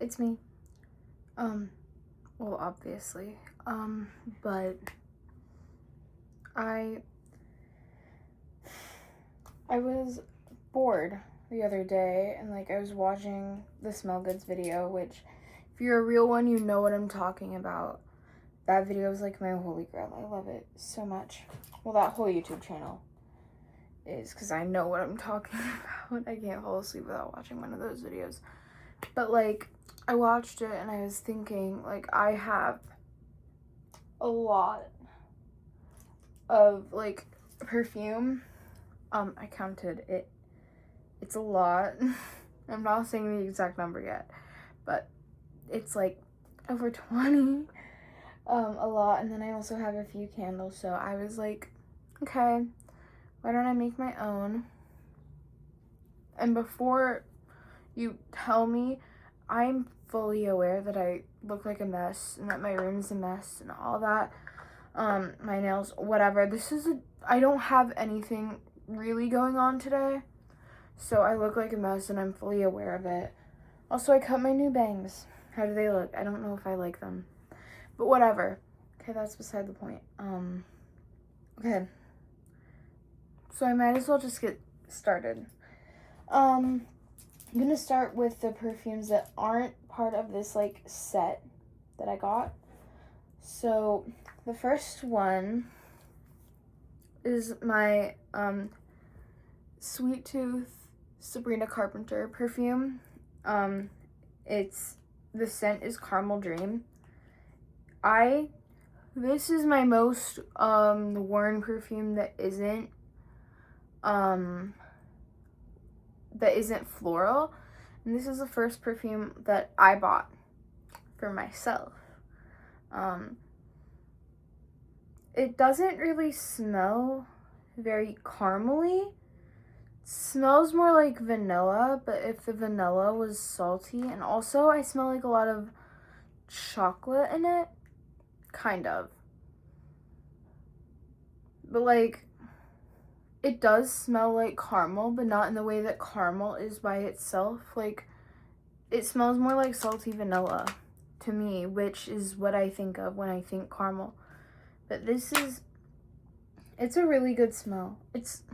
it's me. Well, obviously. But I was bored the other day, and like I was watching the Smell Goods video, which if you're a real one, you know what I'm talking about. That video is like my holy grail. I love it so much. Well, that whole YouTube channel is, because I know what I'm talking about. I can't fall asleep without watching one of those videos. But like, I watched it and I was thinking, like, I have a lot of like perfume. I counted it. It's a lot. I'm not saying the exact number yet, but it's like over 20. A lot. And then I also have a few candles. So I was like, okay, why don't I make my own? And before you tell me, I'm fully aware that I look like a mess and that my room's a mess and all that. My nails, whatever. I don't have anything really going on today. So I look like a mess and I'm fully aware of it. Also, I cut my new bangs. How do they look? I don't know if I like them. But whatever. Okay, that's beside the point. Okay. So I might as well just get started. I'm gonna start with the perfumes that aren't part of this like set that I got. So the first one is my Sweet Tooth Sabrina Carpenter perfume. The scent is Caramel Dream. This is my most worn perfume that isn't floral, and this is the first perfume that I bought for myself. It doesn't really smell very caramely. It smells more like vanilla, but if the vanilla was salty, and also I smell like a lot of chocolate in it, kind of. But like, it does smell like caramel, but not in the way that caramel is by itself. Like, it smells more like salty vanilla to me, which is what I think of when I think caramel. But it's a really good smell. It's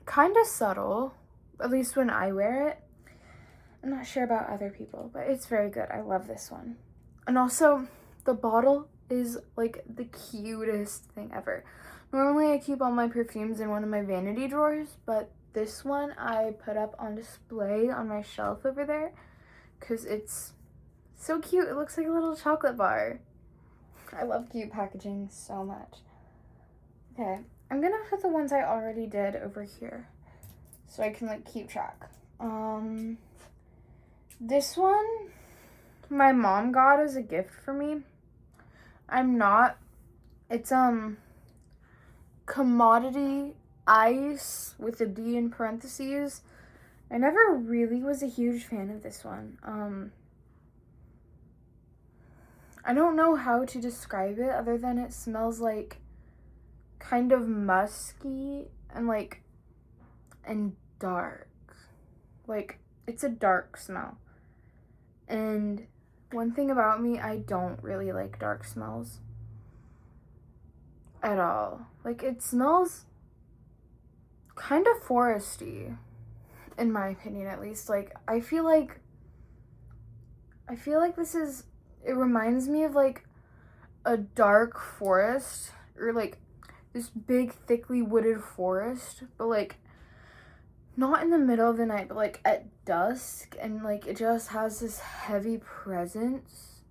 kind of subtle, at least when I wear it. I'm not sure about other people, but it's very good. I love this one. And also, the bottle is like the cutest thing ever. Normally I keep all my perfumes in one of my vanity drawers, but this one I put up on display on my shelf over there because it's so cute. It looks like a little chocolate bar. I love cute packaging so much. Okay, I'm gonna put the ones I already did over here so I can like keep track. This one my mom got as a gift for me. It's Commodity Ice with a D in parentheses. I never really was a huge fan of this one. I don't know how to describe it other than it smells like kind of musky and dark. Like, it's a dark smell. And one thing about me, I don't really like dark smells at all. Like, it smells kind of foresty, in my opinion, at least. Like, I feel like it reminds me of like a dark forest, or like this big thickly wooded forest, but like not in the middle of the night, but like at dusk, and like it just has this heavy presence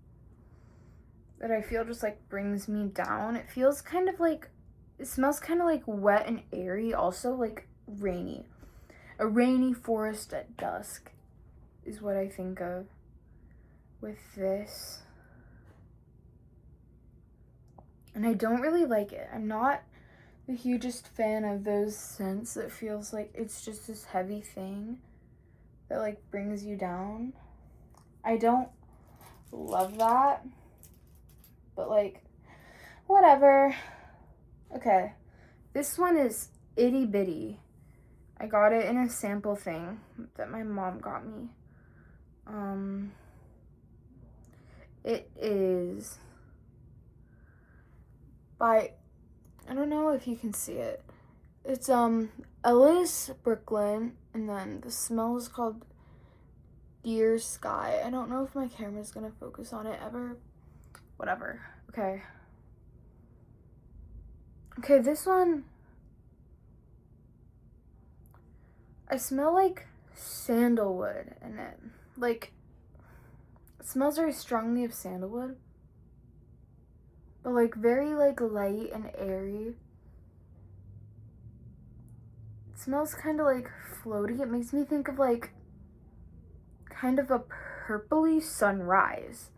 that I feel just like brings me down. It smells kind of like wet and airy, also like rainy. A rainy forest at dusk is what I think of with this. And I don't really like it. I'm not the hugest fan of those scents that feels like it's just this heavy thing that like brings you down. I don't love that, but like, whatever. Okay, this one is Itty Bitty. I got it in a sample thing that my mom got me. It is by, I don't know if you can see it. It's Ellis Brooklyn, and then the smell is called Dear Sky. I don't know if my camera's gonna focus on it ever. Whatever. Okay. Okay, this one, I smell like sandalwood in it. Like, it smells very strongly of sandalwood, but like very like light and airy. It smells kind of like floaty. It makes me think of like kind of a purpley sunrise.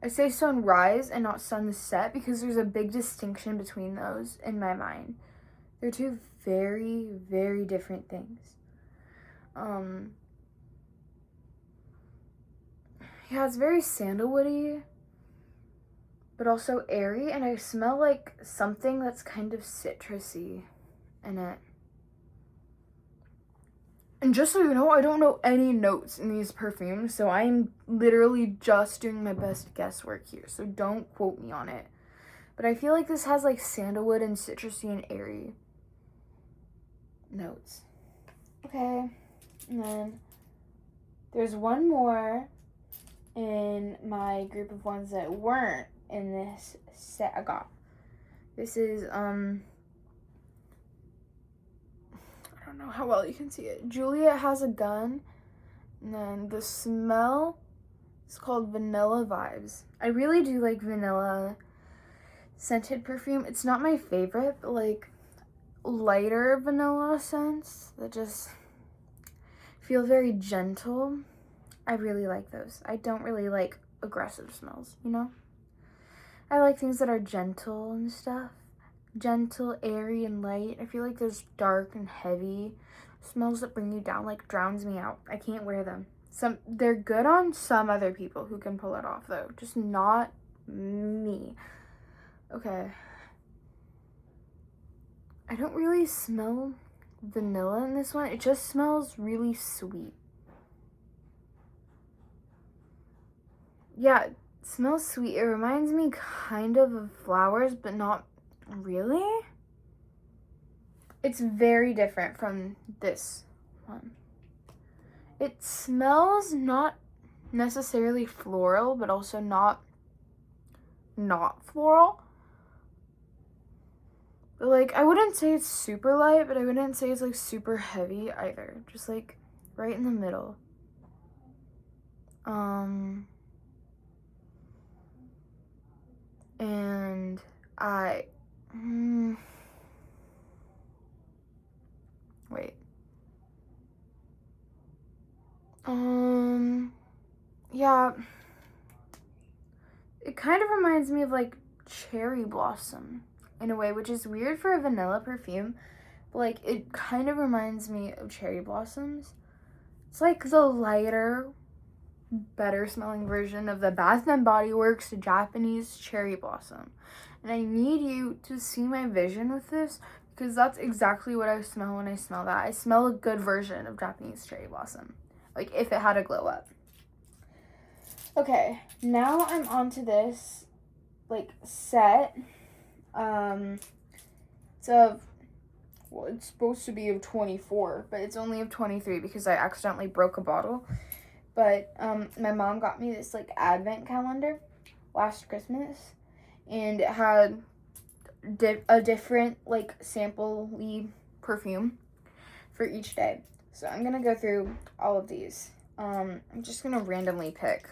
I say sunrise and not sunset because there's a big distinction between those in my mind. They're two very, very different things. Yeah, it's very sandalwoody, but also airy, and I smell like something that's kind of citrusy in it. And just so you know, I don't know any notes in these perfumes, so I'm literally just doing my best guesswork here, so don't quote me on it. But I feel like this has like sandalwood and citrusy and airy notes. Okay, and then there's one more in my group of ones that weren't in this set I got. This is, I don't know how well you can see it. Juliet Has a Gun, and then the smell is called Vanilla Vibes. I really do like vanilla scented perfume. It's not my favorite, but like lighter vanilla scents that just feel very gentle. I really like those. I don't really like aggressive smells, you know? I like things that are gentle and stuff. Gentle, airy, and light. I feel like those dark and heavy smells that bring you down like drowns me out. I can't wear them. They're good on some other people who can pull it off though. Just not me. Okay. I don't really smell vanilla in this one. It just smells really sweet. Yeah, it smells sweet. It reminds me kind of flowers, but not really. It's very different from this one. It smells not necessarily floral, but also not floral. But like, I wouldn't say it's super light, but I wouldn't say it's like super heavy either. Just like right in the middle. And wait. Yeah. It kind of reminds me of like cherry blossom in a way, which is weird for a vanilla perfume. But like, it kind of reminds me of cherry blossoms. It's like the lighter, better smelling version of the Bath and Body Works Japanese cherry blossom. And I need you to see my vision with this because that's exactly what I smell when I smell that. I smell a good version of Japanese cherry blossom. Like if it had a glow up. Okay, now I'm onto this like set. It's supposed to be of 24, but it's only of 23 because I accidentally broke a bottle. But my mom got me this like advent calendar last Christmas, and it had a different like sample-y perfume for each day. So I'm gonna go through all of these. I'm just gonna randomly pick.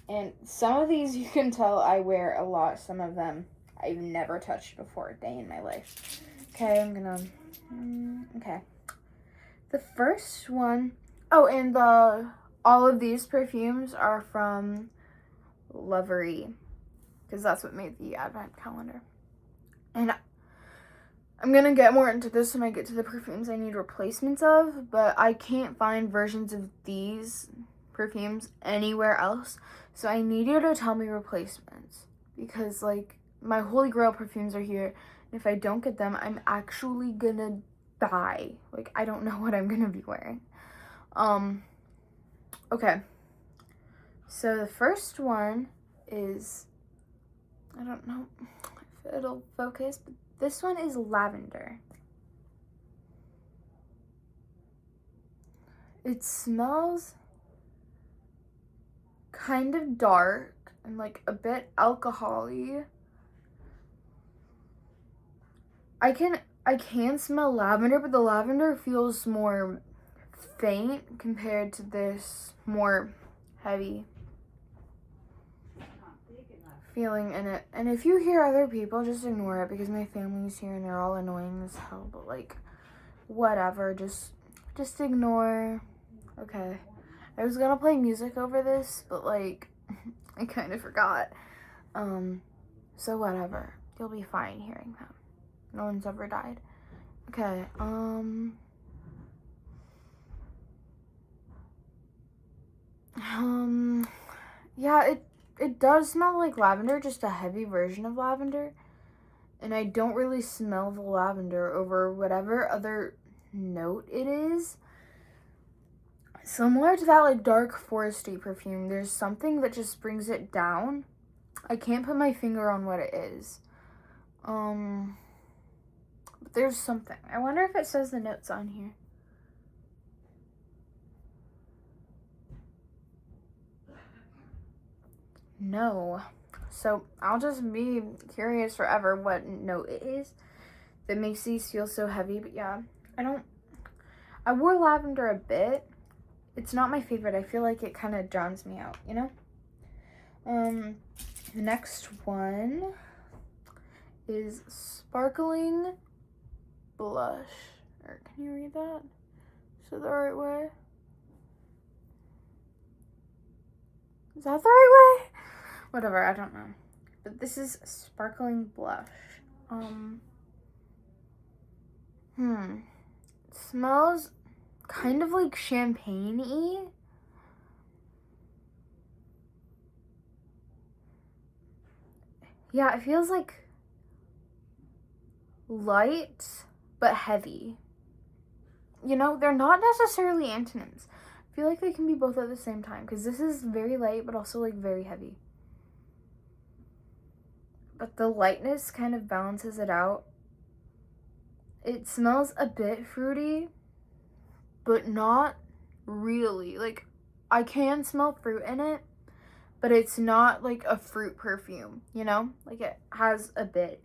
And some of these you can tell I wear a lot. Some of them I've never touched before a day in my life. Okay, I'm gonna, okay. The first one, and all of these perfumes are from Lovery, because that's what made the advent calendar. And I'm gonna get more into this when I get to the perfumes I need replacements of, but I can't find versions of these perfumes anywhere else, so I need you to tell me replacements, because like my holy grail perfumes are here, and if I don't get them, I'm actually gonna die. Like, I don't know what I'm gonna be wearing. Okay. So the first one is, I don't know if it'll focus, but this one is lavender. It smells kind of dark and like a bit alcohol-y. I can smell lavender, but the lavender feels more faint compared to this more heavy feeling in it. And if you hear other people, just ignore it because my family's here and they're all annoying as hell, but like whatever, just ignore. Okay. I was gonna play music over this, but like I kind of forgot. So whatever. You'll be fine hearing them. No one's ever died. Okay, yeah, it does smell like lavender, just a heavy version of lavender. And I don't really smell the lavender over whatever other note it is. Similar to that like dark foresty perfume, there's something that just brings it down. I can't put my finger on what it is. But there's something. I wonder if it says the notes on here. No. So I'll just be curious forever what note it is that makes these feel so heavy. But yeah, I wore lavender a bit. It's not my favorite. I feel like it kind of drowns me out, you know? The next one is Sparkling Blush. Or can you read that? Is it the right way? Is that the right way? Whatever, I don't know. But this is Sparkling Blush. It smells kind of like champagne-y. Yeah, it feels like light but heavy. You know, they're not necessarily antonyms. I feel like they can be both at the same time because this is very light but also like very heavy. But the lightness kind of balances it out. It smells a bit fruity, but not really. Like, I can smell fruit in it, but it's not like a fruit perfume, you know? Like, it has a bit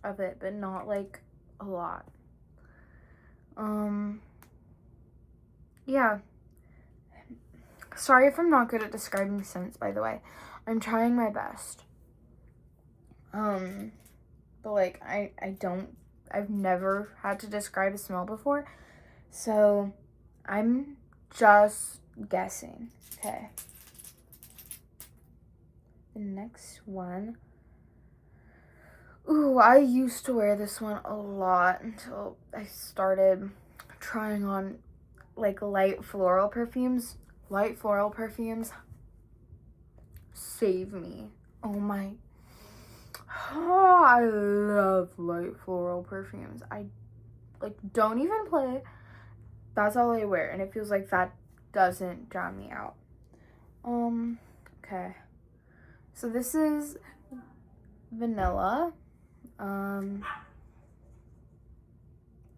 of it, but not like a lot. Yeah. Sorry if I'm not good at describing scents, by the way. I'm trying my best. But like, I've never had to describe a smell before, so I'm just guessing. Okay. The next one. Ooh, I used to wear this one a lot until I started trying on like light floral perfumes. Light floral perfumes save me. Oh, I love light floral perfumes. I like don't even play. That's all I wear, and it feels like that doesn't drown me out. Okay. So this is vanilla.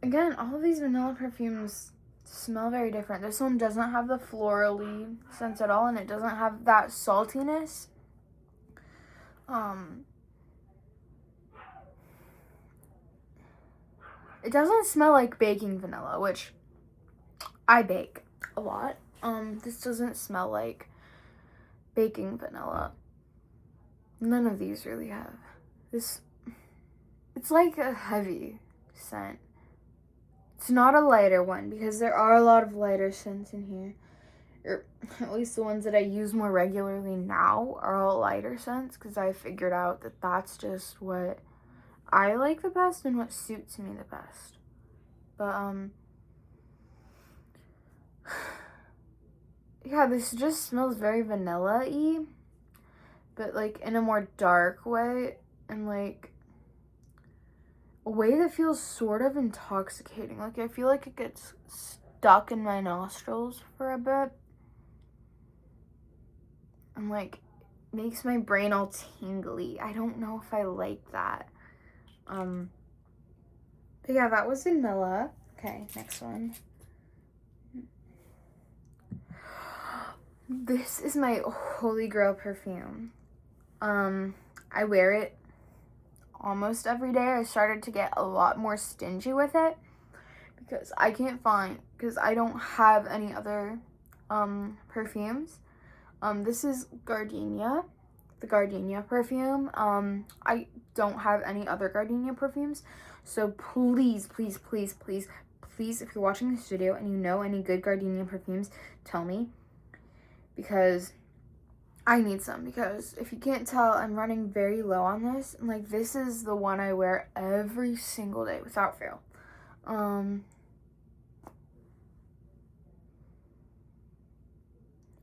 Again, all of these vanilla perfumes smell very different. This one doesn't have the florally sense at all, and it doesn't have that saltiness. It doesn't smell like baking vanilla, which I bake a lot. This doesn't smell like baking vanilla. None of these really have. It's like a heavy scent. It's not a lighter one because there are a lot of lighter scents in here. Or at least the ones that I use more regularly now are all lighter scents because I figured out that that's just what I like the best and what suits me the best. But yeah, this just smells very vanilla-y, but like in a more dark way, and like a way that feels sort of intoxicating. Like, I feel like it gets stuck in my nostrils for a bit. And, like, makes my brain all tingly. I don't know if I like that. But yeah, that was vanilla. Okay, next one. This is my holy grail perfume. I wear it almost every day. I started to get a lot more stingy with it because I don't have any other perfumes. This is Gardenia, the Gardenia perfume. I don't have any other Gardenia perfumes, so please, please, please, please, please, if you're watching this video and you know any good Gardenia perfumes, tell me, because I need some. Because if you can't tell, I'm running very low on this, and like, this is the one I wear every single day without fail.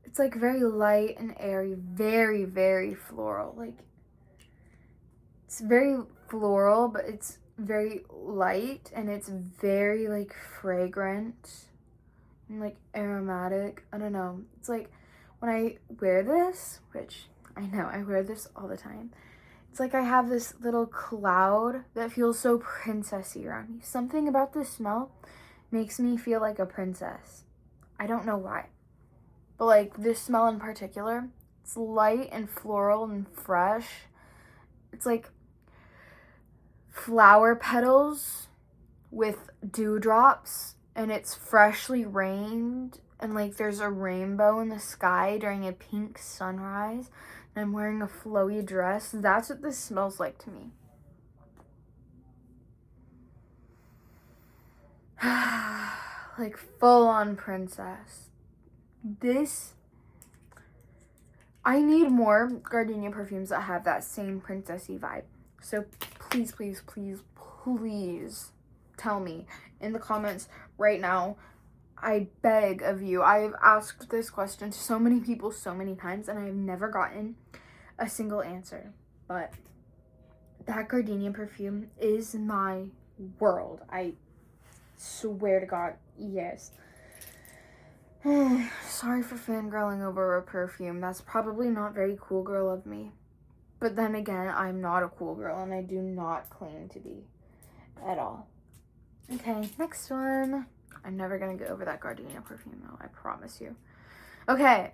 It's like very light and airy, very, very floral. Like, it's very floral, but it's very light, and it's very like fragrant and like aromatic. I don't know. It's like when I wear this, which I know I wear this all the time, it's like I have this little cloud that feels so princessy around me. Something about this smell makes me feel like a princess. I don't know why. But like this smell in particular, it's light and floral and fresh. It's like flower petals with dewdrops, and it's freshly rained, and like there's a rainbow in the sky during a pink sunrise, and I'm wearing a flowy dress. That's what this smells like to me. Like full on princess. I need more Gardenia perfumes that have that same princessy vibe. So please, please, please, please tell me in the comments right now. I beg of you. I've asked this question to so many people so many times, and I've never gotten a single answer. But that Gardenia perfume is my world. I swear to God, yes. Sorry for fangirling over a perfume. That's probably not very cool girl of me. But then again, I'm not a cool girl, and I do not claim to be at all. Okay, next one. I'm never gonna get over that Gardenia perfume though, I promise you. Okay,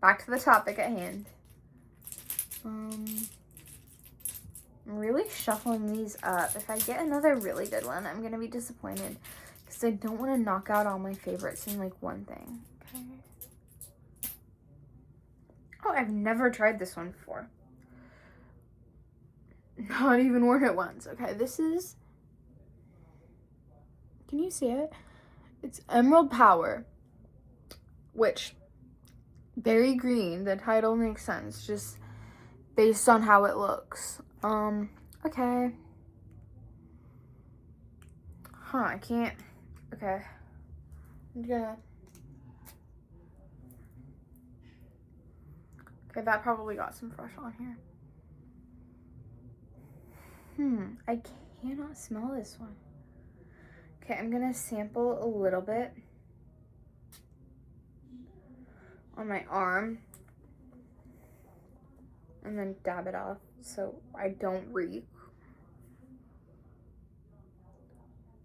back to the topic at hand. I'm really shuffling these up. If I get another really good one, I'm gonna be disappointed, because I don't want to knock out all my favorites in like one thing. Okay. Oh, I've never tried this one before. Not even worn it once. Okay, this is, can you see it? It's Emerald Power, which, very green. The title makes sense just based on how it looks. Okay. Huh, I can't. Okay. I'm gonna. Okay, that probably got some fresh on here. I cannot smell this one. Okay, I'm gonna sample a little bit on my arm and then dab it off so I don't reek.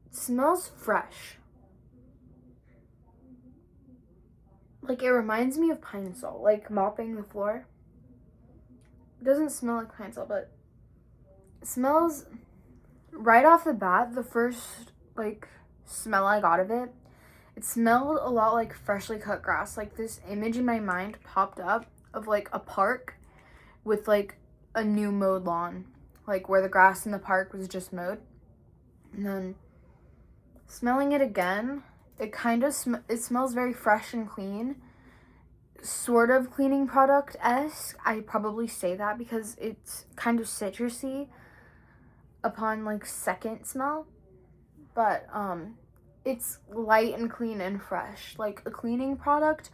It smells fresh. Like, it reminds me of pine sol, like mopping the floor. It doesn't smell like pine sol, but it smells, right off the bat, the first like smell I got of it, it smelled a lot like freshly cut grass. Like, this image in my mind popped up of like a park with like a new mowed lawn, like where the grass in the park was just mowed. And then smelling it again, it kind of it smells very fresh and clean, sort of cleaning product-esque. I probably say that because it's kind of citrusy upon like second smell, but it's light and clean and fresh, like a cleaning product,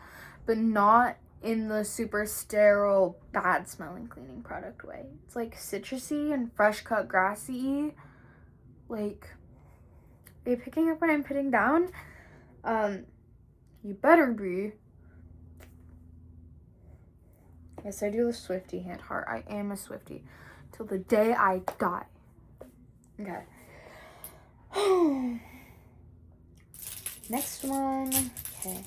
but not in the super sterile, bad smelling cleaning product way. It's like citrusy and fresh cut grassy, Like, are you picking up what I'm putting down? You better be. Yes, I do the Swiftie hand heart. I am a Swiftie. Till the day I die. Okay. Next one. Okay.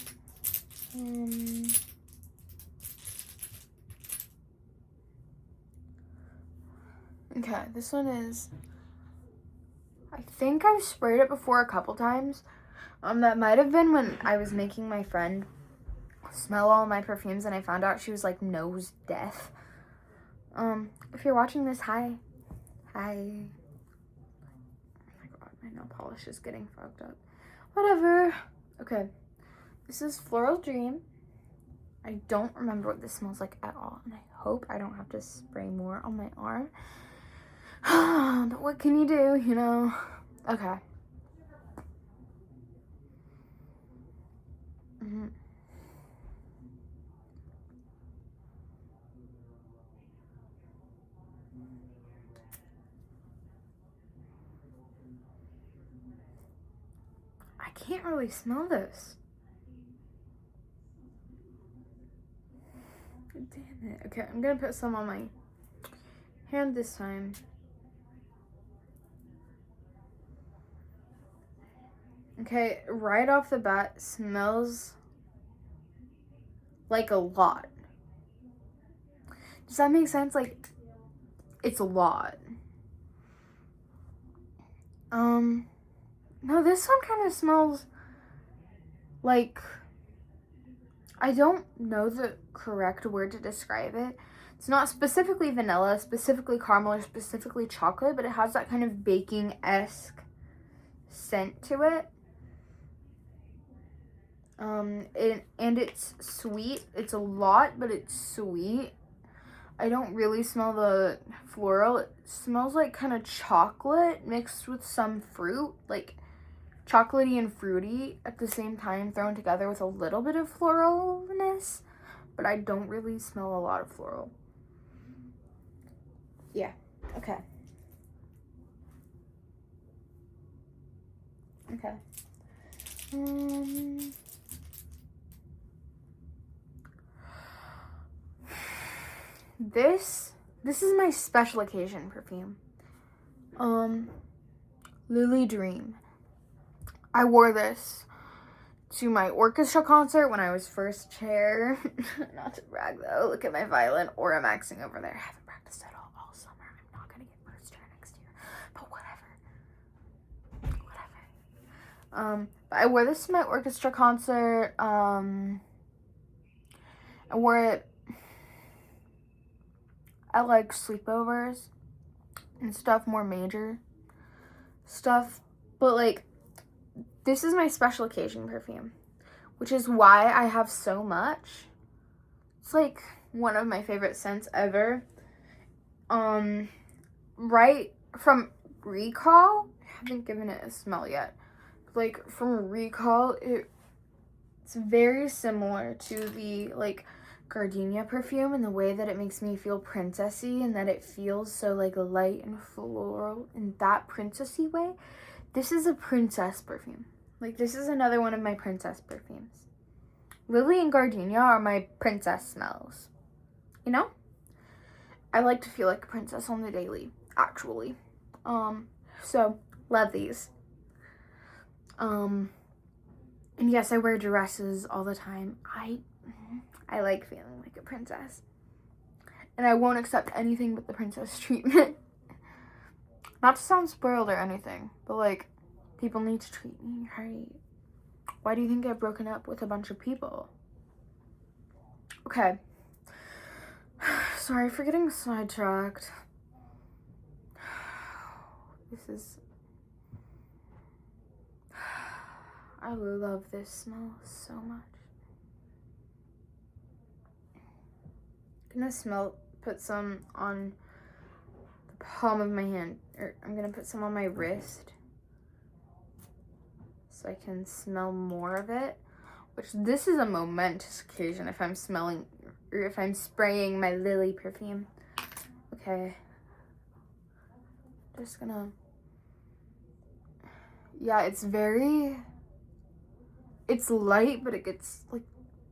Okay, this one is, I think I've sprayed it before a couple times. That might have been when I was making my friend smell all my perfumes and I found out she was like nose deaf. If you're watching this, hi. Hi. Oh my god, my nail polish is getting fogged up. Whatever. Okay. This is Floral Dream. I don't remember what this smells like at all, and I hope I don't have to spray more on my arm. But what can you do, you know? Okay. I can't really smell this. Damn it. Okay, I'm gonna put some on my hand this time. Okay, right off the bat, smells like a lot. Does that make sense? Like, it's a lot. No, this one kind of smells like, I don't know the correct word to describe it. It's not specifically vanilla, specifically caramel, or specifically chocolate, but it has that kind of baking-esque scent to it. And it's sweet. It's a lot, but it's sweet. I don't really smell the floral. It smells like kind of chocolate mixed with some fruit, like chocolatey and fruity at the same time, thrown together with a little bit of floralness, but I don't really smell a lot of floral. Yeah, okay. Okay. This is my special occasion perfume. Lily Dream. I wore this to my orchestra concert when I was first chair. Not to brag though, look at my violin, or I'm maxing over there. I haven't practiced at all summer. I'm not gonna get first chair next year, but whatever. But I wore this to my orchestra concert. I wore it at like sleepovers and stuff, more major stuff, but like, this is my special occasion perfume, which is why I have so much. It's like one of my favorite scents ever. Right from recall, I haven't given it a smell yet. Like from recall, it's very similar to the like gardenia perfume in the way that it makes me feel princessy and that it feels so like light and floral in that princessy way. This is a princess perfume. Like, this is another one of my princess perfumes. Lily and gardenia are my princess smells. You know? I like to feel like a princess on the daily, actually. So, love these. And yes, I wear dresses all the time. I like feeling like a princess. And I won't accept anything but the princess treatment. Not to sound spoiled or anything, but like, people need to treat me right. Why do you think I've broken up with a bunch of people? Okay. Sorry for getting sidetracked. I love this smell so much. I'm gonna put some on the palm of my hand, or I'm gonna put some on my wrist so I can smell more of it, which this is a momentous occasion if I'm smelling, or if I'm spraying my Lily perfume. Okay. Just gonna yeah, it's light, but it gets like,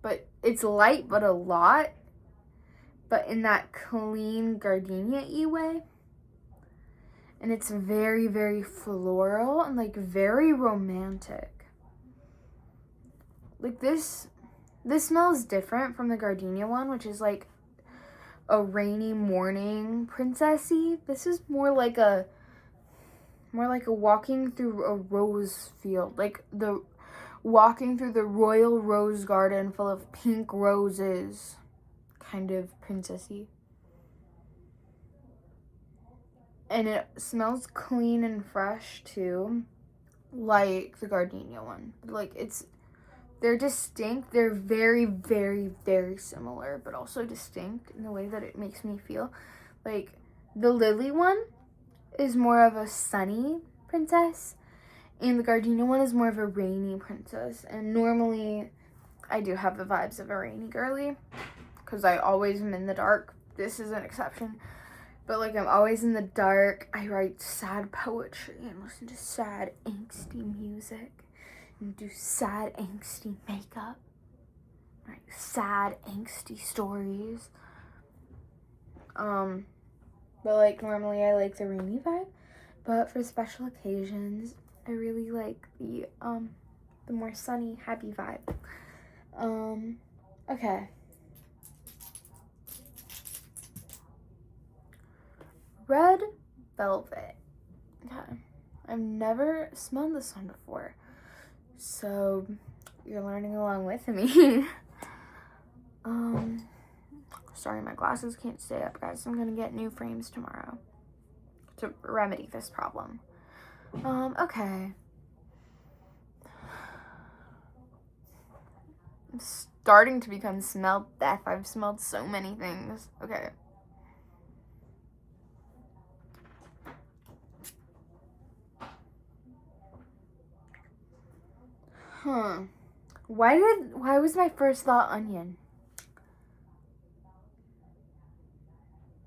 but it's light, but a lot, but in that clean gardenia-y way. And it's very, very floral and like very romantic. Like this smells different from the gardenia one, which is like a rainy morning princessy. This is more like a walking through a rose field, like the walking through the royal rose garden full of pink roses kind of princessy. And it smells clean and fresh too, like the gardenia one. Like they're distinct. They're very, very, very similar, but also distinct in the way that it makes me feel. Like the lily one is more of a sunny princess, and the gardenia one is more of a rainy princess. And normally I do have the vibes of a rainy girly because I always am in the dark. This is an exception. But like I'm always in the dark. I write sad poetry and listen to sad, angsty music and do sad, angsty makeup. Write sad, angsty stories. But like normally I like the rainy vibe. But for special occasions, I really like the more sunny, happy vibe. Okay. Red Velvet. Okay. I've never smelled this one before, so you're learning along with me. Sorry, my glasses can't stay up, guys. I'm gonna get new frames tomorrow to remedy this problem. Okay. I'm starting to become smell deaf. I've smelled so many things. Okay. Why was my first thought onion?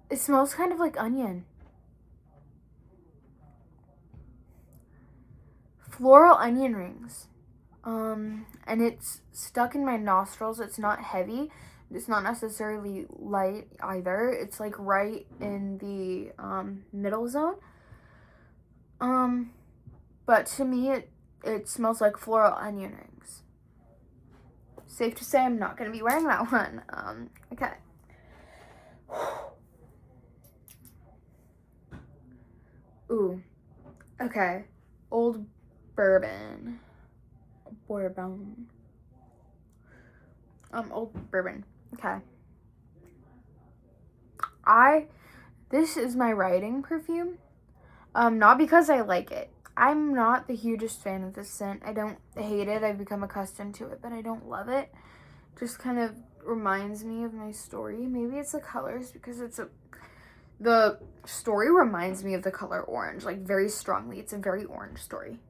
It smells kind of like onion. Floral onion rings. And it's stuck in my nostrils. It's not heavy. It's not necessarily light either. It's like right in the middle zone. But to me it smells like floral onion rings. Safe to say I'm not gonna be wearing that one. Okay. Ooh. Okay. Old Bourbon. Old Bourbon. Okay. This is my writing perfume. Not because I like it. I'm not the hugest fan of this scent. I don't hate it. I've become accustomed to it, but I don't love it. Just kind of reminds me of my story. Maybe it's the colors because the story reminds me of the color orange, like very strongly. It's a very orange story.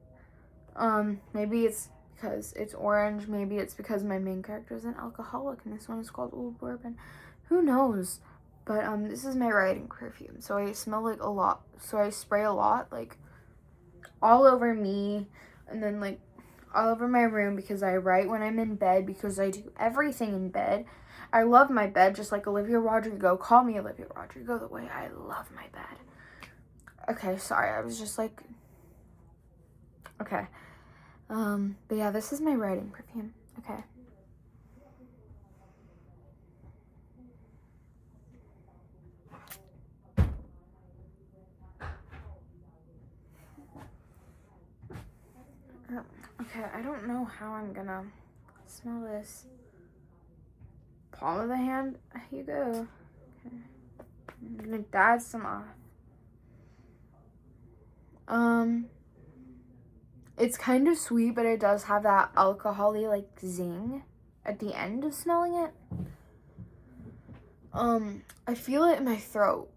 Maybe it's because it's orange. Maybe it's because my main character is an alcoholic and this one is called Old Bourbon. Who knows? But this is my writing perfume. So I smell like a lot. So I spray a lot, like all over me and then like all over my room because I write when I'm in bed because I do everything in bed. I love my bed just like Olivia Rodrigo. Call me Olivia Rodrigo the way I love my bed. Okay, sorry. I was just like, okay. But yeah, this is my writing perfume. Okay. Okay, I don't know how I'm gonna smell this. Palm of the hand, here you go. Okay. I'm gonna dab some off. It's kind of sweet, but it does have that alcohol-y like zing at the end of smelling it. I feel it in my throat.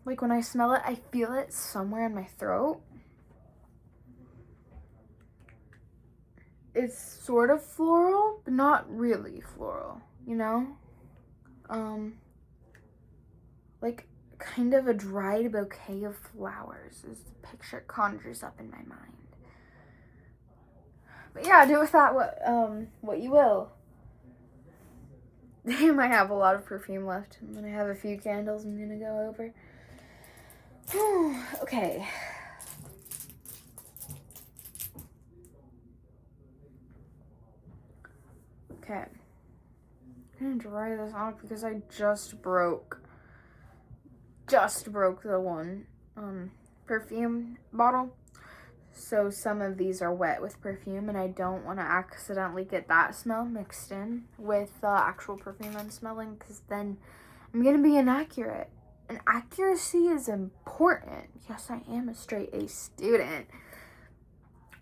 Like when I smell it, I feel it somewhere in my throat. It's sort of floral, but not really floral, you know? Like kind of a dried bouquet of flowers is the picture it conjures up in my mind. But yeah, do with that what you will. Damn, I have a lot of perfume left. And then I have a few candles I'm gonna go over. Okay. Okay. I'm gonna dry this off because I just broke the one perfume bottle. So some of these are wet with perfume, and I don't want to accidentally get that smell mixed in with the actual perfume I'm smelling, because then I'm gonna be inaccurate. And accuracy is important. Yes, I am a straight A student.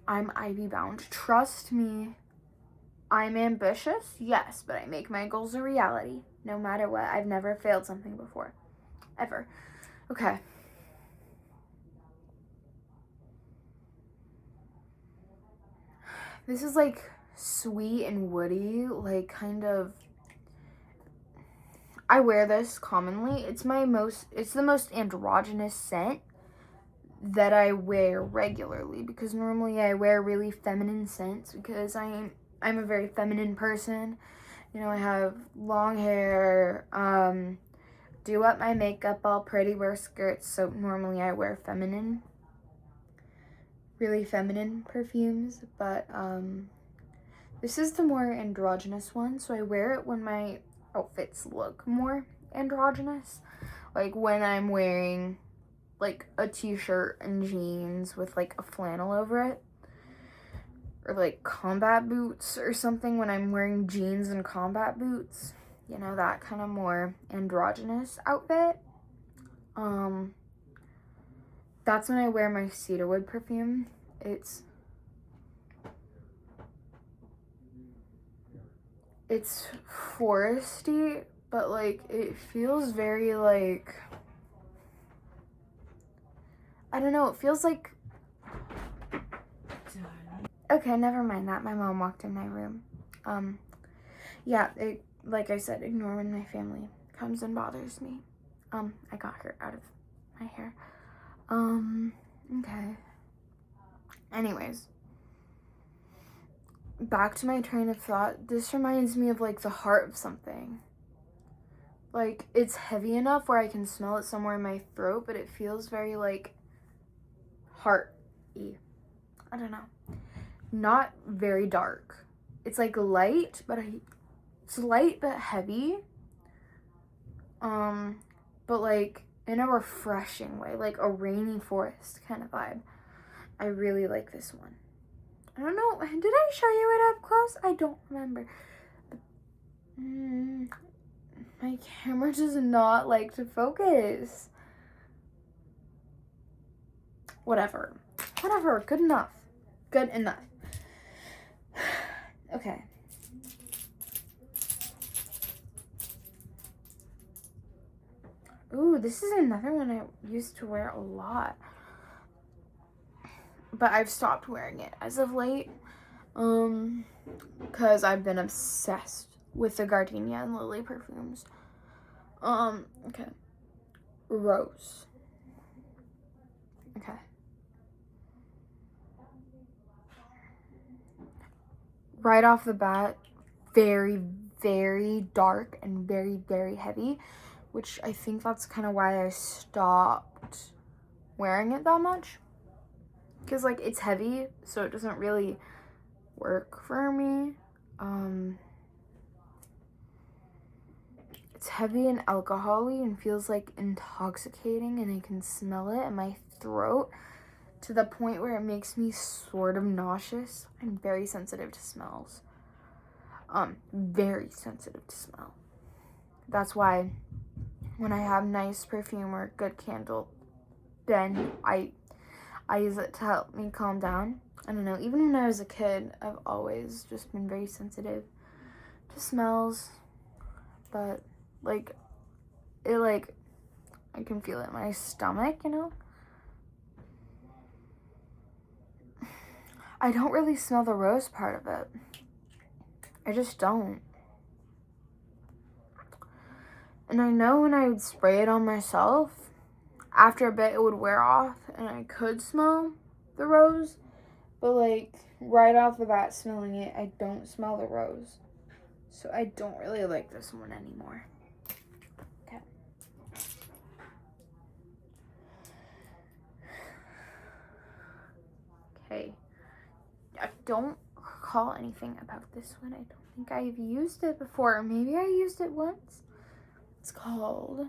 I'm Ivy bound. Trust me. I'm ambitious, yes, but I make my goals a reality, no matter what. I've never failed something before. Ever. Okay. This is like sweet and woody, like kind of. I wear this commonly. It's the most androgynous scent that I wear regularly, because normally I wear really feminine scents because I'm a very feminine person. You know, I have long hair, do up my makeup all pretty, wear skirts, so normally I wear really feminine perfumes, but this is the more androgynous one, so I wear it when my outfits look more androgynous, like when I'm wearing like a t-shirt and jeans with like a flannel over it, or like combat boots or something. When I'm wearing jeans and combat boots, you know, that kind of more androgynous outfit. That's when I wear my cedarwood perfume. It's foresty, but like it feels very like, I don't know, it feels like, okay, never mind that. My mom walked in my room. Yeah, like I said, ignoring my family comes and bothers me. I got her out of my hair. Okay. Anyways, back to my train of thought. This reminds me of like the heart of something. Like, it's heavy enough where I can smell it somewhere in my throat, but it feels very like heart-y. I don't know. Not very dark. It's like light, but it's light but heavy. But like in a refreshing way, like a rainy forest kind of vibe. I really like this one. I don't know, did I show you it up close? I don't remember. My camera does not like to focus. Whatever, good enough. Okay. Ooh, this is another one I used to wear a lot, but I've stopped wearing it as of late, because I've been obsessed with the Gardenia and Lily perfumes. Okay. Rose. Okay. Right off the bat, very, very dark and very, very heavy, which I think that's kind of why I stopped wearing it that much. Because, like, it's heavy, so it doesn't really work for me. It's heavy and alcohol-y and feels, like, intoxicating, and I can smell it in my throat to the point where it makes me sort of nauseous. I'm very sensitive to smells. Very sensitive to smell. That's why when I have nice perfume or good candle, then I use it to help me calm down. I don't know, even when I was a kid, I've always just been very sensitive to smells, but like, it like, I can feel it in my stomach, you know? I don't really smell the rose part of it. I just don't. And I know when I would spray it on myself, after a bit it would wear off and I could smell the rose, But like right off the bat smelling it, I don't smell the rose. So I don't really like this one anymore. Okay. Okay. I don't recall anything about this one. I don't think I've used it before. Maybe I used it once. It's called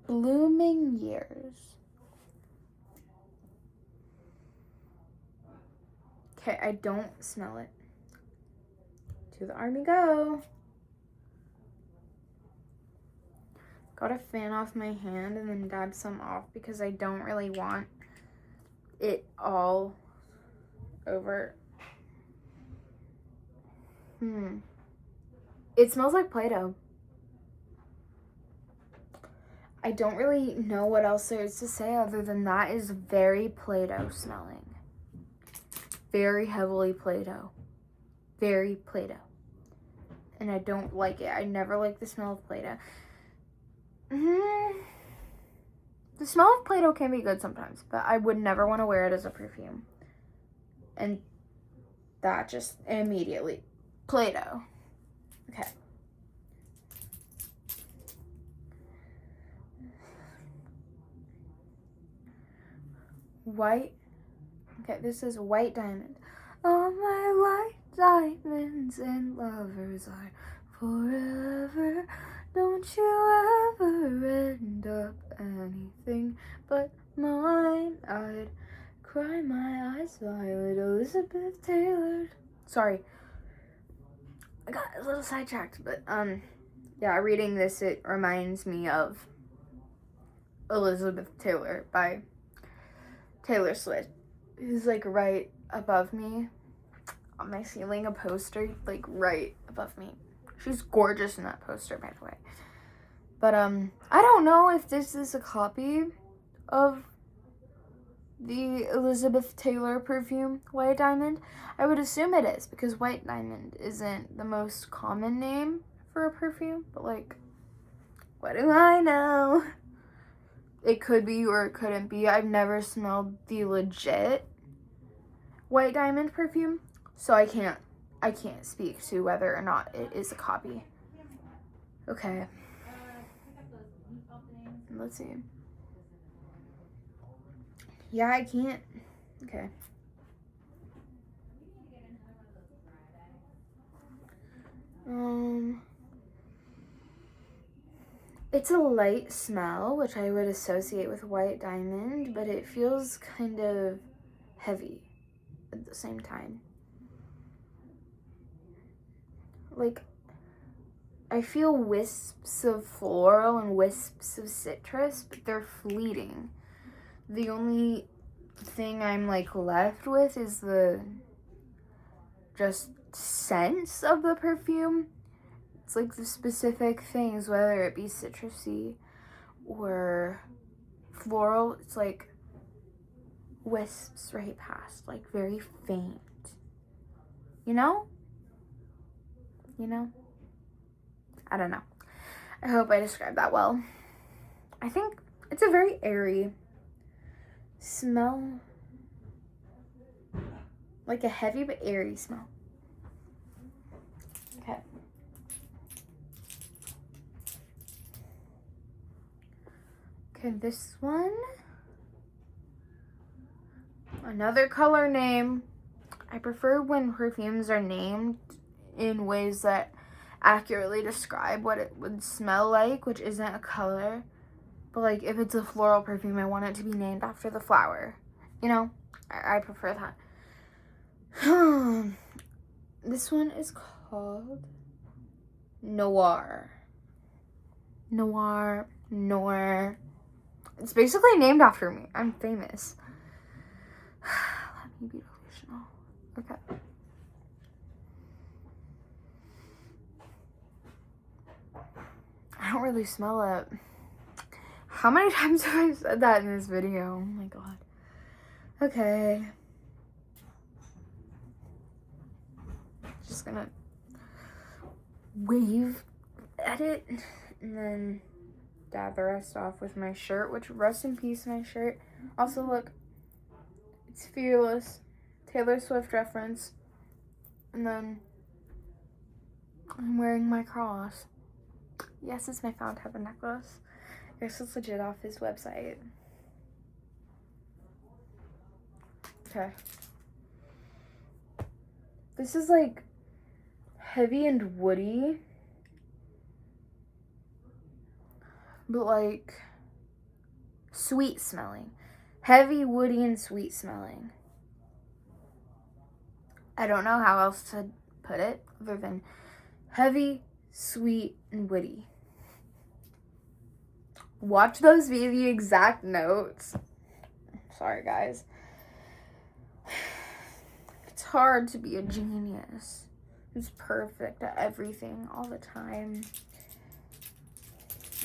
Blooming Years. Okay, I don't smell it. To the army go. Gotta fan off my hand and then dab some off because I don't really want it all over. It smells like Play-Doh. I don't really know what else there is to say other than that is very Play-Doh smelling. Very heavily Play-Doh. Very Play-Doh. And I don't like it. I never like the smell of Play-Doh. The smell of Play-Doh can be good sometimes, but I would never want to wear it as a perfume. And that just immediately. Play-Doh. Okay. White. Okay, this is White Diamond. All my white diamonds and lovers are forever. Don't you ever end up anything but mine. I'd cry my eyes violet, Elizabeth Taylor. Sorry, I got a little sidetracked, but yeah, reading this, it reminds me of Elizabeth Taylor by Taylor Swift, who's like right above me on my ceiling, a poster like right above me. She's gorgeous in that poster, by the way. But I don't know if this is a copy of the Elizabeth Taylor perfume, White Diamond. I would assume it is because White Diamond isn't the most common name for a perfume, but like, what do I know? It could be or it couldn't be. I've never smelled the legit White Diamond perfume, so I can't speak to whether or not it is a copy. Okay. Let's see. Yeah, I can't. Okay. It's a light smell, which I would associate with White Diamond, but it feels kind of heavy at the same time. Like, I feel wisps of floral and wisps of citrus, but they're fleeting. The only thing I'm like left with is the just sense of the perfume. It's like the specific things, whether it be citrusy or floral, it's like wisps right past, like very faint. You know? I don't know. I hope I described that well. I think it's a very airy smell. Like a heavy but airy smell. Okay. Okay, this one. Another color name. I prefer when perfumes are named in ways that accurately describe what it would smell like, which isn't a color. But like if it's a floral perfume, I want it to be named after the flower. You know? I prefer that. This one is called Noir. It's basically named after me. I'm famous. Let me be delusional. Okay. I don't really smell it. How many times have I said that in this video? Oh my god. Okay. Just gonna wave at it and then dab the rest off with my shirt, which rest in peace my shirt. Also look, it's Fearless. Taylor Swift reference. And then I'm wearing my cross. Yes, it's my found heaven necklace. This is legit off his website. Okay. This is like heavy and woody, but like sweet smelling. Heavy, woody, and sweet smelling. I don't know how else to put it other than heavy, sweet, and woody. Watch those be the exact notes. Sorry, guys. It's hard to be a genius who's perfect at everything all the time.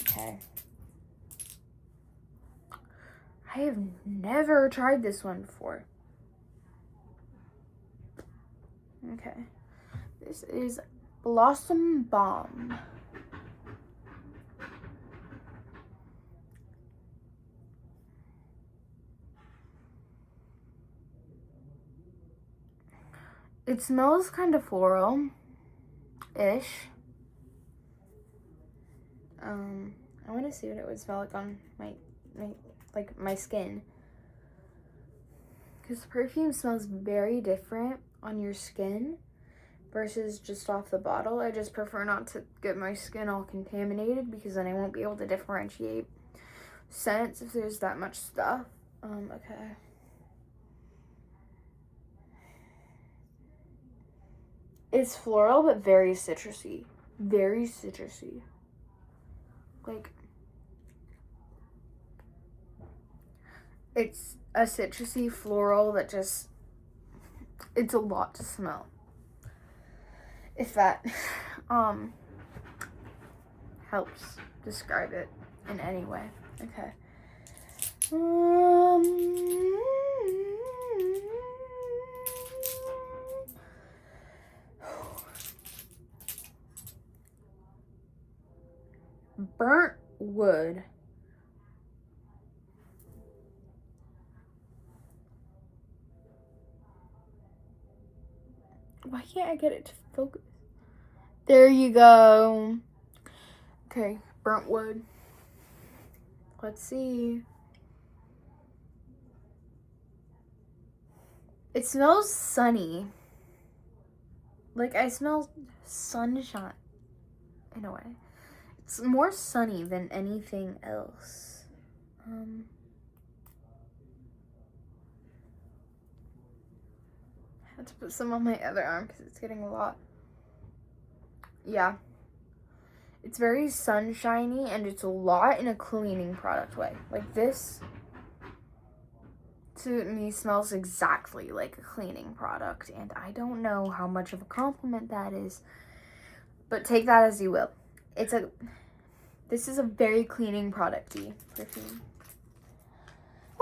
Okay. I have never tried this one before. Okay. This is Blossom Balm. It smells kind of floral-ish. I want to see what it would smell like on my skin. Because perfume smells very different on your skin versus just off the bottle. I just prefer not to get my skin all contaminated because then I won't be able to differentiate scents if there's that much stuff. Okay. It's floral, but very citrusy. Very citrusy. Like, it's a citrusy floral that just, it's a lot to smell. If that, helps describe it in any way. Okay. Burnt wood. Why can't I get it to focus? There you go. Okay, burnt wood. Let's see. It smells sunny. Like, I smell sunshine in a way. It's more sunny than anything else. I had to put some on my other arm because it's getting a lot. Yeah. It's very sunshiny and it's a lot in a cleaning product way. Like this, to me, smells exactly like a cleaning product. And I don't know how much of a compliment that is, but take that as you will. This is a very cleaning product-y perfume.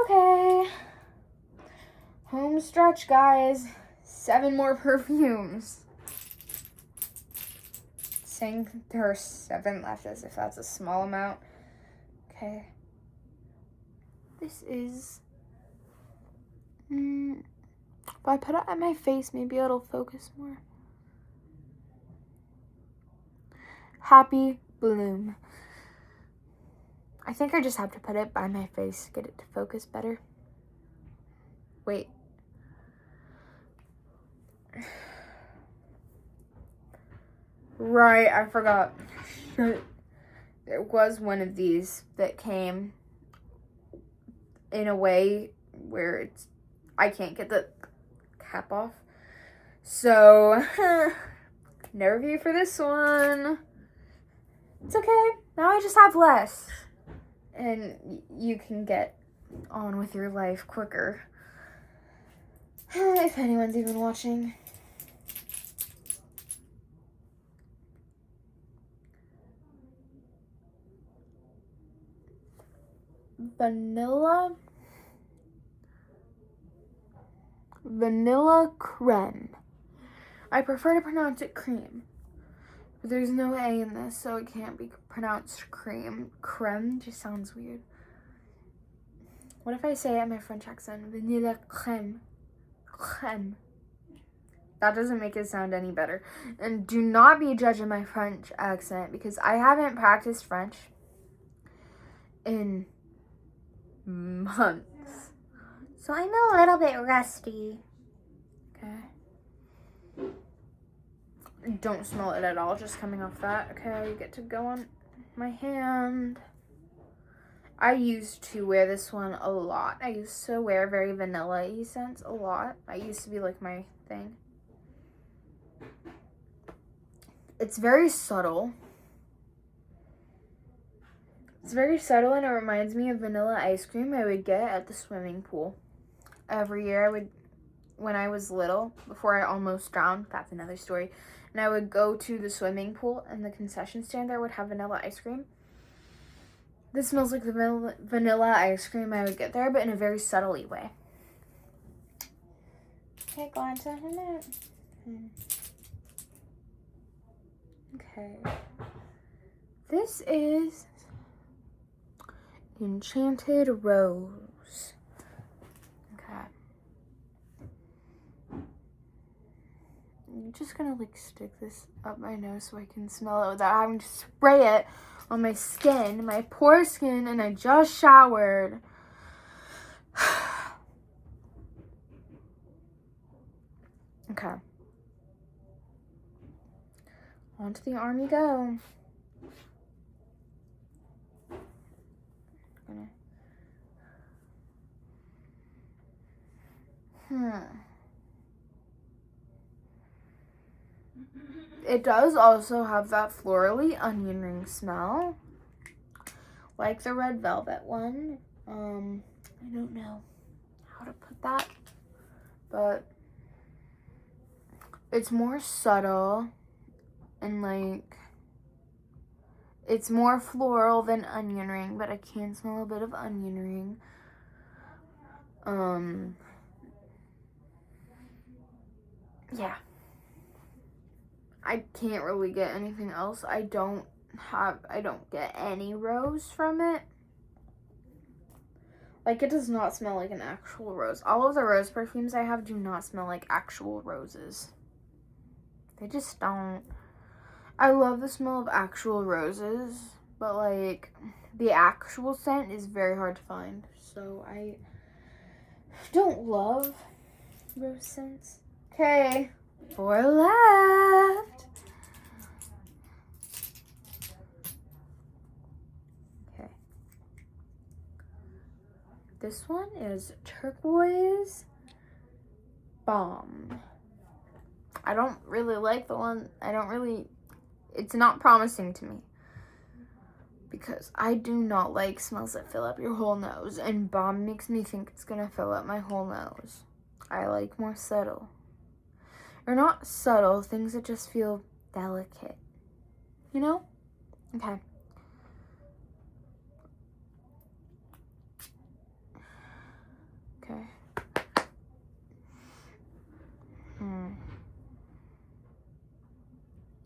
Okay. Home stretch, guys. 7 more perfumes. Saying there are 7 left as if that's a small amount. Okay. This is... if I put it on my face, maybe it'll focus more. Happy Bloom. I think I just have to put it by my face to get it to focus better. Wait. Right, I forgot. Shit. There was one of these that came in a way where I can't get the cap off. So, no review for this one. It's okay. Now I just have less. And you can get on with your life quicker. If anyone's even watching. Vanilla creme. I prefer to pronounce it cream. But there's no A in this, so it can't be pronounced cream. Creme just sounds weird. What if I say it in my French accent? Vanilla creme. crème. That doesn't make it sound any better. And do not be judging my French accent because I haven't practiced French in months. So I'm a little bit rusty. Okay. Don't smell it at all, just coming off that. Okay, you get to go on my hand. I used to wear this one a lot. I used to wear very vanilla-y scents a lot. It used to be like my thing. It's very subtle. It's very subtle and it reminds me of vanilla ice cream I would get at the swimming pool. Every year when I was little, before I almost drowned, that's another story, and I would go to the swimming pool and the concession stand there would have vanilla ice cream. This smells like the vanilla ice cream I would get there, but in a very subtle way. Okay, go on to the minute. Okay. This is Enchanted Rose. Okay. I'm just gonna like stick this up my nose so I can smell it without having to spray it on my skin, my poor skin, and I just showered. Okay. Onto the arm you go. It does also have that florally onion ring smell, like the red velvet one. I don't know how to put that, but it's more subtle and like it's more floral than onion ring, but I can smell a bit of onion ring. Yeah. I can't really get anything else. I don't get any rose from it. Like, it does not smell like an actual rose. All of the rose perfumes I have do not smell like actual roses. They just don't. I love the smell of actual roses, but like, the actual scent is very hard to find. So I don't love rose scents. Okay, 4 left. Okay. This one is Turquoise Bomb. I don't really like the one, it's not promising to me. Because I do not like smells that fill up your whole nose. And Bomb makes me think it's gonna fill up my whole nose. I like more subtle. Or not subtle, things that just feel delicate. You know? Okay. Okay.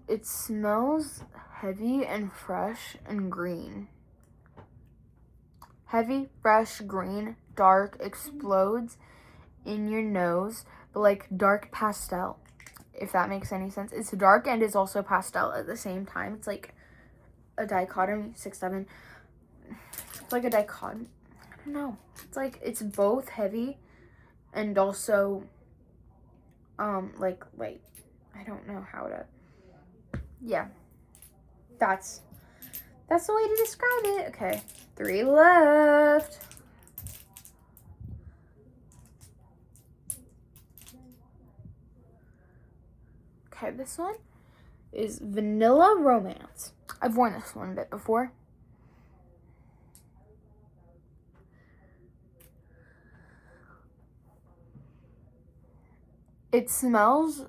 It smells heavy and fresh and green. Heavy, fresh, green, dark, explodes in your nose, but like dark pastel, if that makes any sense. It's dark and it's also pastel at the same time. It's like a dichotomy, 6, 7. It's like a dichotomy. I don't know. It's like, it's both heavy and also, like light. I don't know how to, yeah. That's the way to describe it. Okay, 3 left. Okay, this one is Vanilla Romance. I've worn this one a bit before. It smells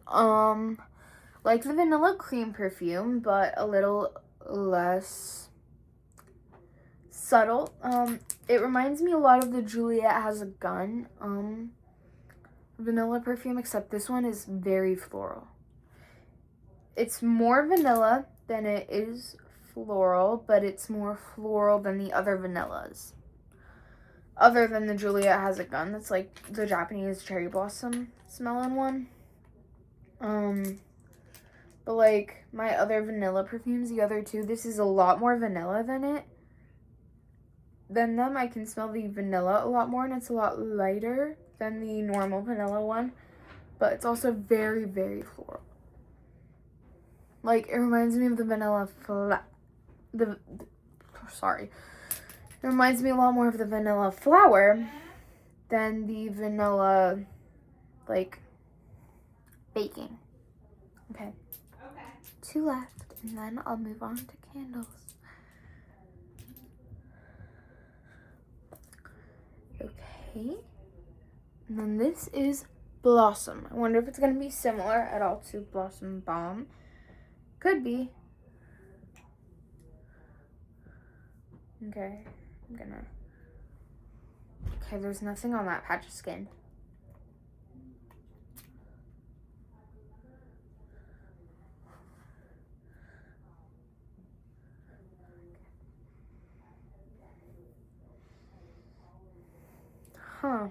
like the vanilla cream perfume, but a little less subtle. It reminds me a lot of the Juliet Has a Gun vanilla perfume, except this one is very floral. It's more vanilla than it is floral, but it's more floral than the other vanillas. Other than the Juliet Has a Gun, that's like the Japanese cherry blossom smelling one. But like my other vanilla perfumes, the other two, this is a lot more vanilla than them. I can smell the vanilla a lot more, and it's a lot lighter than the normal vanilla one. But it's also very, very floral. Like, it reminds me of the vanilla sorry. It reminds me a lot more of the vanilla flower than the vanilla, like, baking. Okay. 2 left, and then I'll move on to candles. Okay. And then this is Blossom. I wonder if it's going to be similar at all to Blossom Balm. Could be. Okay. Okay, there's nothing on that patch of skin. Huh.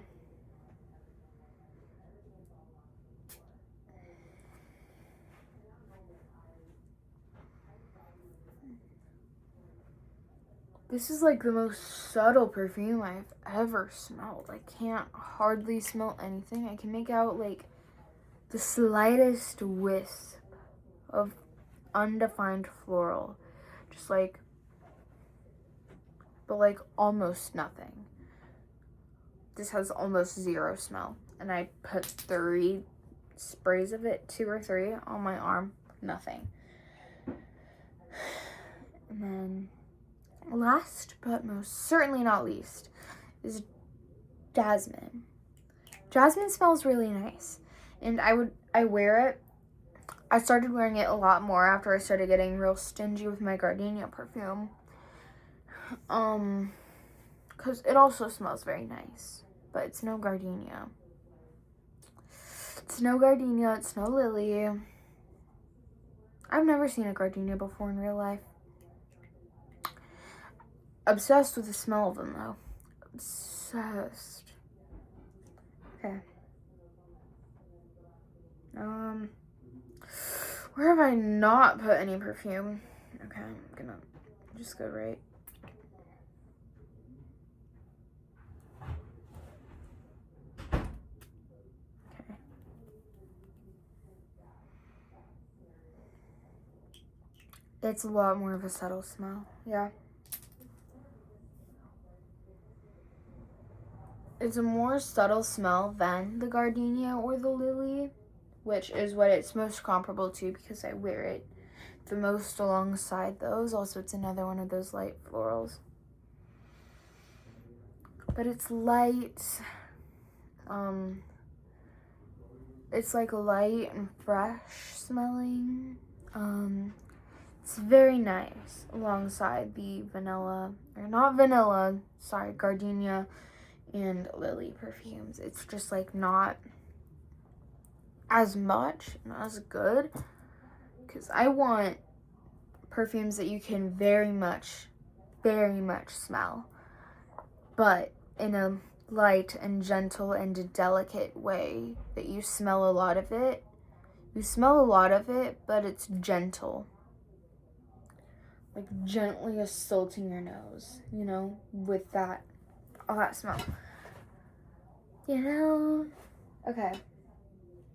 This is like the most subtle perfume I've ever smelled. I can't hardly smell anything. I can make out like the slightest wisp of undefined floral. Just like, but like almost nothing. This has almost zero smell. And I put 3 sprays of it, 2 or 3 on my arm. Nothing. And then last but most certainly not least is Jasmine. Jasmine smells really nice. And I wear it. I started wearing it a lot more after I started getting real stingy with my Gardenia perfume. Because it also smells very nice. But it's no Gardenia. It's no Gardenia, it's no Lily. I've never seen a Gardenia before in real life. Obsessed with the smell of them, though. Obsessed. Okay. Where have I not put any perfume? Okay, I'm gonna just go right. Okay. It's a lot more of a subtle smell, yeah. It's a more subtle smell than the Gardenia or the Lily, which is what it's most comparable to because I wear it the most alongside those. Also, it's another one of those light florals. But it's light. It's like light and fresh smelling. It's very nice alongside the vanilla, or not vanilla, sorry, Gardenia and Lily perfumes. It's just like not as much, not as good, because I want perfumes that you can very much smell, but in a light and gentle and delicate way that you smell a lot of it. You smell a lot of it, but it's gentle. Like gently assaulting your nose, you know, with all that smell. You know? Okay.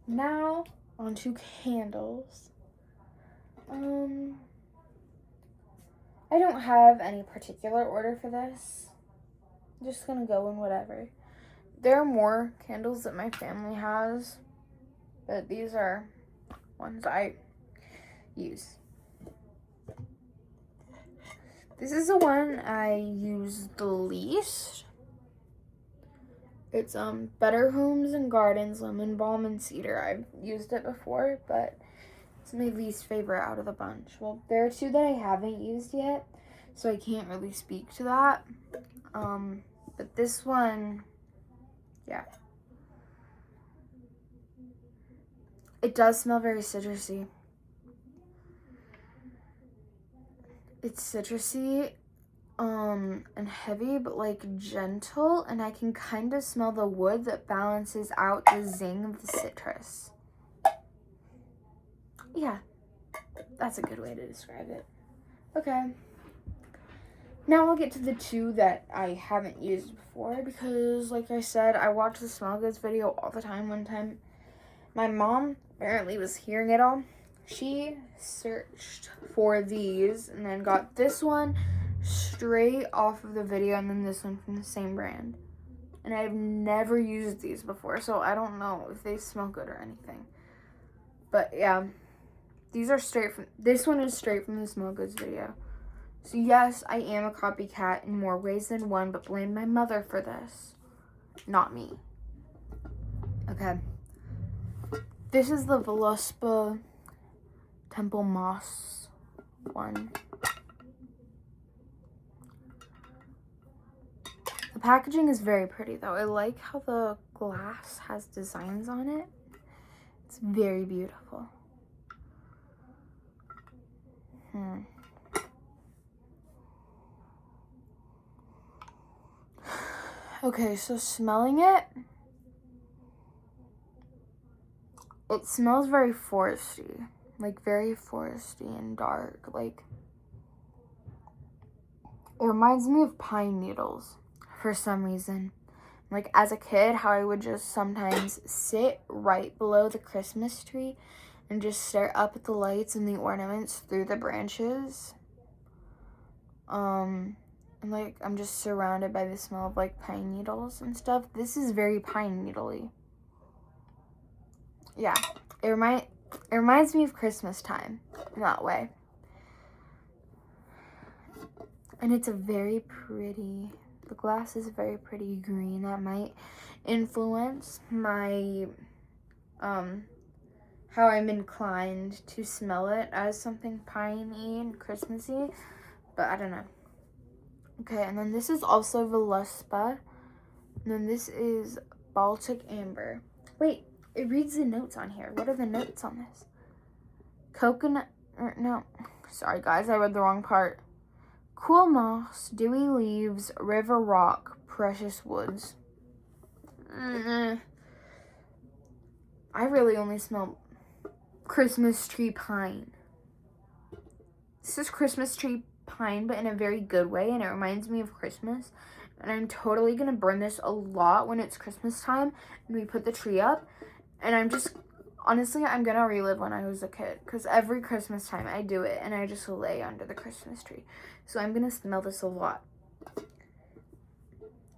Now, onto candles. I don't have any particular order for this. I'm just gonna go in whatever. There are more candles that my family has, but these are ones I use. This is the one I use the least. It's Better Homes and Gardens Lemon Balm and Cedar. I've used it before, but it's my least favorite out of the bunch. Well, there are 2 that I haven't used yet, so I can't really speak to that. But this one, yeah. It does smell very citrusy. It's citrusy, and heavy, but like gentle, and I can kind of smell the wood that balances out the zing of the citrus. Yeah, that's a good way to describe it. Okay. Now I'll get to the two that I haven't used before because, like I said, I watch the Smell Goods video all the time. One time, my mom apparently was hearing it all. She searched for these and then got this one straight off of the video and then this one from the same brand. And I've never used these before, so I don't know if they smell good or anything. But yeah, these are straight from, this one is straight from the Smell Goods video. So yes, I am a copycat in more ways than one, but blame my mother for this, not me. Okay. This is the Voluspa Temple Moss one. The packaging is very pretty though. I like how the glass has designs on it. It's very beautiful. Okay, so smelling it, it smells very foresty, like very foresty and dark. Like, it reminds me of pine needles for some reason. Like as a kid, how I would just sometimes sit right below the Christmas tree and just stare up at the lights and the ornaments through the branches. And like I'm just surrounded by the smell of like pine needles and stuff. This is very pine needly. Yeah, it reminds me of Christmas time in that way. And it's a very pretty, the glass is very pretty green. That might influence my how I'm inclined to smell it as something piney and Christmassy, but I don't know. Okay, and then this is also Voluspa, and then this is Baltic Amber. Wait, it reads the notes on here. What are the notes on this? Coconut, no, sorry guys, I read the wrong part. Cool moss, dewy leaves, river rock, precious woods. I really only smell Christmas tree pine. This is Christmas tree pine, but in a very good way, and it reminds me of Christmas. And I'm totally gonna burn this a lot when it's Christmas time and we put the tree up. And I'm just, honestly, I'm gonna relive when I was a kid, because every Christmas time I do it and I just lay under the Christmas tree. So I'm gonna smell this a lot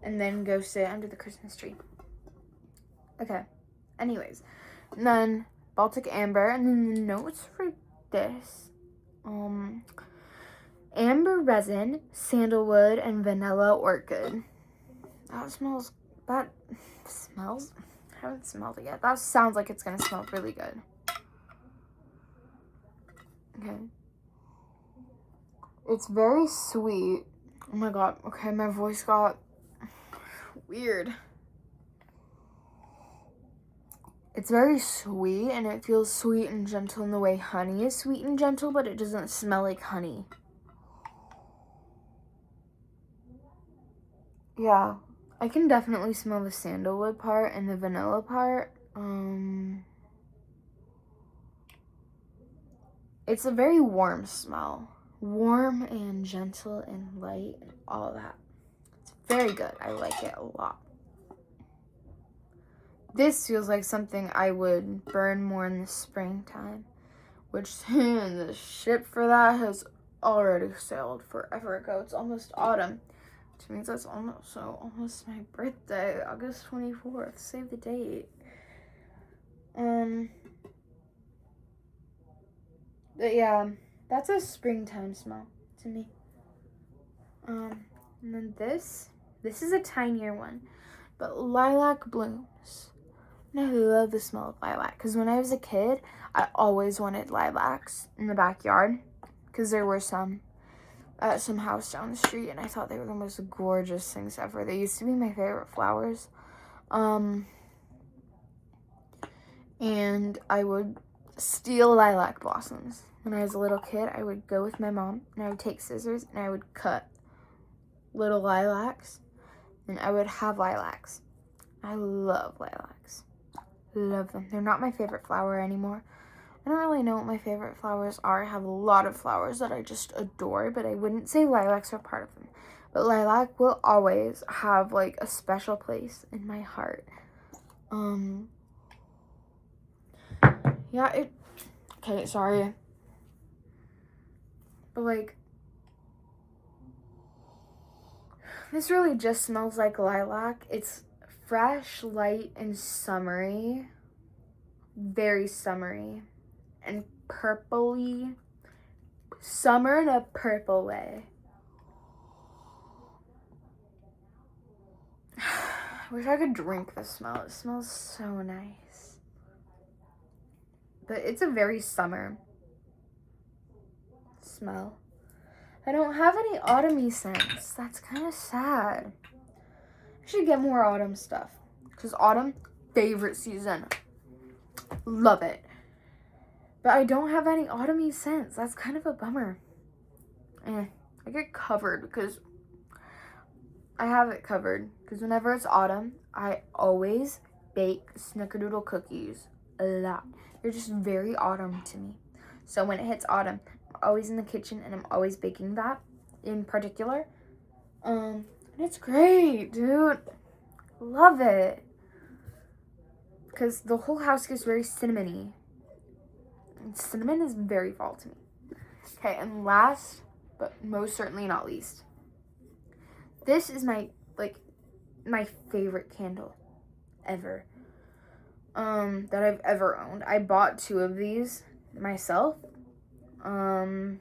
and then go sit under the Christmas tree. Okay, anyways, and then Baltic Amber, and then the notes for this, amber resin, sandalwood, and vanilla orchid. That smells, I haven't smelled it yet. That sounds like it's gonna smell really good. Okay. It's very sweet. Oh my god, okay, my voice got weird. It's very sweet, and it feels sweet and gentle in the way honey is sweet and gentle, but it doesn't smell like honey. Yeah, I can definitely smell the sandalwood part and the vanilla part. It's a very warm smell. Warm and gentle and light and all that. It's very good. I like it a lot. This feels like something I would burn more in the springtime, which the ship for that has already sailed forever ago. It's almost autumn, which means that's almost my birthday, August 24th. Save the date. But yeah, that's a springtime smell to me. And then this is a tinier one, but lilac blooms. And I love the smell of lilac, because when I was a kid, I always wanted lilacs in the backyard, because there were some at some house down the street, and I thought they were the most gorgeous things ever. They used to be my favorite flowers. And I would steal lilac blossoms. When I was a little kid, I would go with my mom, and I would take scissors, and I would cut little lilacs, then I would have lilacs. I love lilacs. Love them. They're not my favorite flower anymore. I don't really know what my favorite flowers are. I have a lot of flowers that I just adore, but I wouldn't say lilacs are part of them. But lilac will always have like a special place in my heart. Yeah, okay, sorry. But like, this really just smells like lilac. It's fresh, light, and summery. Very summery. And purpley. Summer in a purple way. I wish I could drink the smell. It smells so nice. But it's a very summer smell. I don't have any autumny scents. That's kind of sad. I should get more autumn stuff. Because autumn, favorite season. Love it. But I don't have any autumny scents. That's kind of a bummer. I get covered because I have it covered. Because whenever it's autumn, I always bake snickerdoodle cookies a lot. They're just very autumn to me. So when it hits autumn, I'm always in the kitchen and I'm always baking that in particular. And it's great, dude. Love it. Because the whole house gets very cinnamony. And cinnamon is very fall to me. Okay, and last, but most certainly not least, this is my favorite candle ever. That I've ever owned. I bought 2 of these myself. I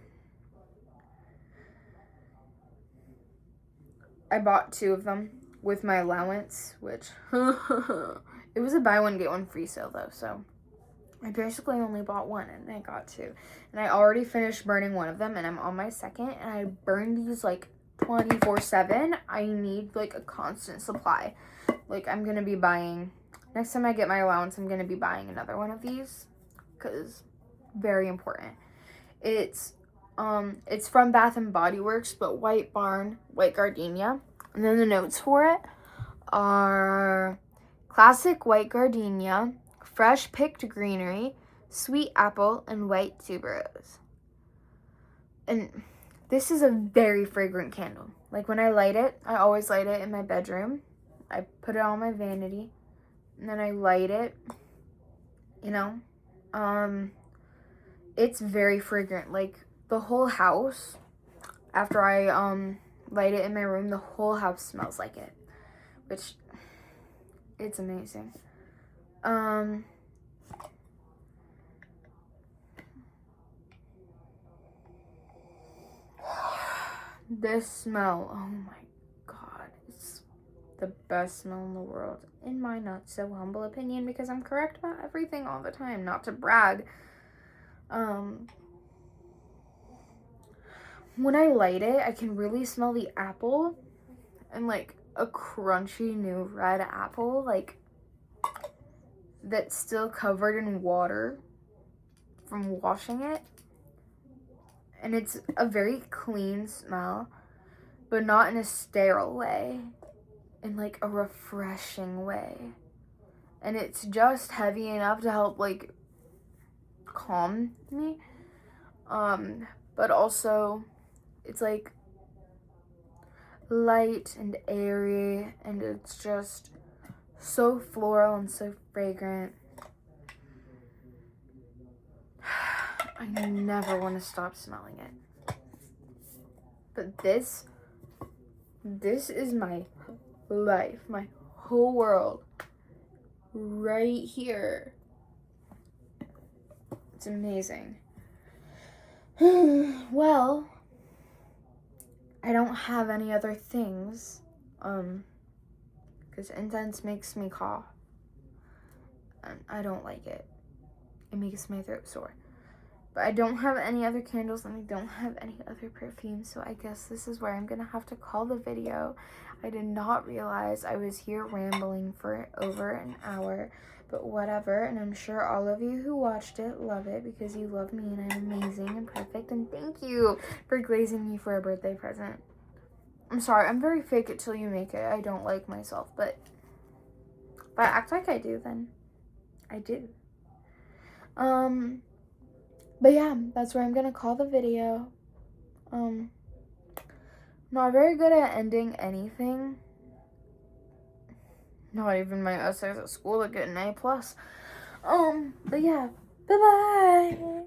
bought 2 of them with my allowance, which it was a buy one get one free sale though, so I basically only bought 1 and I got 2. And I already finished burning 1 of them and I'm on my second, and I burn these like 24/7. I need like a constant supply. Like I'm gonna be buying, next time I get my allowance, I'm gonna be buying another one of these because very important. It's from Bath and Body Works, but White Barn, White Gardenia. And then the notes for it are classic white gardenia, fresh picked greenery, sweet apple, and white tuberose. And this is a very fragrant candle. Like when I light it, I always light it in my bedroom. I put it on my vanity and then I light it, you know. It's very fragrant. Like the whole house, after I light it in my room, the whole house smells like it, which it's amazing. This smell, oh my god, it's the best smell in the world, in my not so humble opinion, because I'm correct about everything all the time, not to brag. When I light it, I can really smell the apple and like a crunchy new red apple, like that's still covered in water from washing it. And it's a very clean smell, but not in a sterile way, in like a refreshing way. And it's just heavy enough to help like calm me. But also it's like light and airy, and it's just so floral and so fragrant. I never want to stop smelling it. But this is my life, my whole world, right here. It's amazing. Well, I don't have any other things, because incense makes me cough, and I don't like it. It makes my throat sore. But I don't have any other candles, and I don't have any other perfumes, so I guess this is where I'm gonna have to call the video. I did not realize I was here rambling for over an hour, but whatever, and I'm sure all of you who watched it love it because you love me and I'm amazing and perfect, and thank you for glazing me for a birthday present. I'm sorry, I'm very fake it till you make it. I don't like myself, but if I act like I do, then I do. But yeah, that's where I'm gonna call the video. Not very good at ending anything. Not even my essays at school that get an A+. But yeah, bye-bye.